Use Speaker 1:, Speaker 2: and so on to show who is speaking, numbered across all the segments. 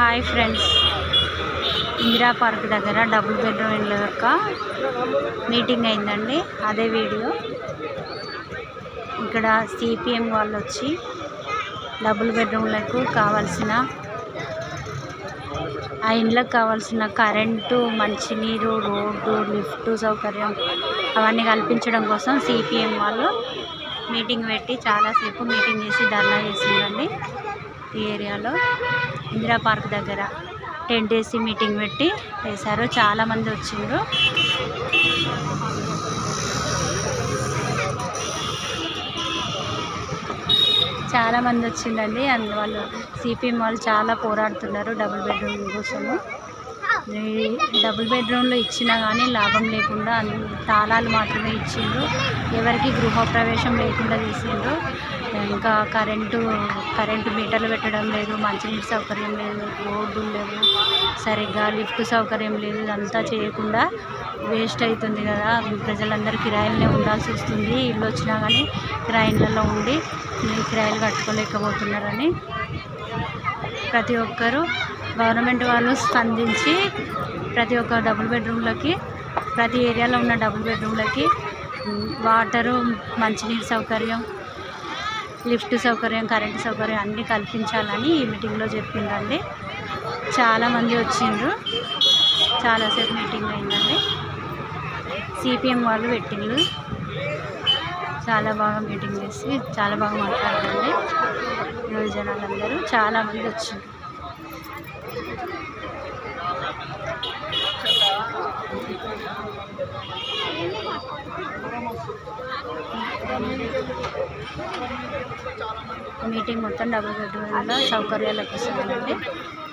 Speaker 1: Hi friends, Indira park దగ్గర double bedroom ఇళ్ళ యొక్క మీటింగ్ అయిందండి. అదే వీడియో. ఇక్కడ సిపిఎం వాళ్ళు వచ్చి డబుల్ బెడ్రూమ్లకు కావాల్సిన ఆ ఇండ్లకు కావాల్సిన కరెంటు, మంచినీరు, రోడ్డు, లిఫ్ట్ సౌకర్యం అవన్నీ కల్పించడం కోసం సిపిఎం వాళ్ళు మీటింగ్ పెట్టి చాలాసేపు మీటింగ్ చేసి ధర్నా చేసిందండి. ఈ ఏరియాలో ఇందిరా పార్క్ దగ్గర టెంట్ వేసి మీటింగ్ పెట్టి వేశారు. చాలామంది వచ్చిండ్రు. చాలామంది వచ్చిందండి. వాళ్ళు సిపిఎం వాళ్ళు చాలా పోరాడుతున్నారు డబుల్ బెడ్రూమ్ కోసము. డబుల్ బెడ్రూమ్లో ఇచ్చినా కానీ లాభం లేకుండా తాళాలు మాత్రమే ఇచ్చిండ్రు. ఎవరికి గృహప్రవేశం లేకుండా చేసిండ్రు. ఇంకా కరెంటు మీటర్లు పెట్టడం లేదు, మంచినీటి సౌకర్యం లేదు, రోడ్డులు లేవు, సరిగ్గా లిఫ్ట్ సౌకర్యం లేదు. ఇదంతా చేయకుండా వేస్ట్ అవుతుంది కదా. ప్రజలందరూ కిరాయిలనే ఉండాల్సి వస్తుంది. ఇల్లు వచ్చినా కానీ కిరాయిలలో ఉండి కిరాయిలు కట్టుకోలేకపోతున్నారని ప్రతి ఒక్కరూ గవర్నమెంట్ వాళ్ళు స్పందించి ప్రతి ఒక్క డబుల్ బెడ్రూమ్లకి, ప్రతి ఏరియాలో ఉన్న డబుల్ బెడ్రూమ్లకి వాటరు, మంచినీరు సౌకర్యం, లిఫ్ట్ సౌకర్యం, కరెంటు సౌకర్యం అన్నీ కల్పించాలని ఈ మీటింగ్లో చెప్పిందండి. చాలామంది వచ్చిండ్రు. చాలాసేపు మీటింగ్ అయిందండి. సిపిఎం వాళ్ళు పెట్టిండ్రు. చాలా బాగా మీటింగ్ చేసి చాలా బాగా మాట్లాడారండి. యువజనాలందరూ చాలామంది వచ్చిండ్రు. మీటింగ్ మొత్తం డబుల్ బెడ్రూమ్లో సౌకర్యాల కోసమేనండి.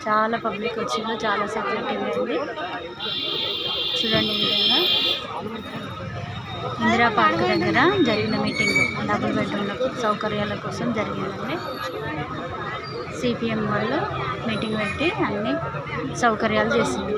Speaker 1: చాలా పబ్లిక్ వచ్చింది. చాలా మీటింగ్ అయింది. చూడండి, ఈ విధంగా ఇందిరా పార్క్ దగ్గర జరిగిన మీటింగ్ డబుల్ బెడ్రూమ్ల సౌకర్యాల కోసం జరిగిందండి. సిపిఎం వాళ్ళు మీటింగ్ పెట్టి అన్ని సౌకర్యాలు చేసింది.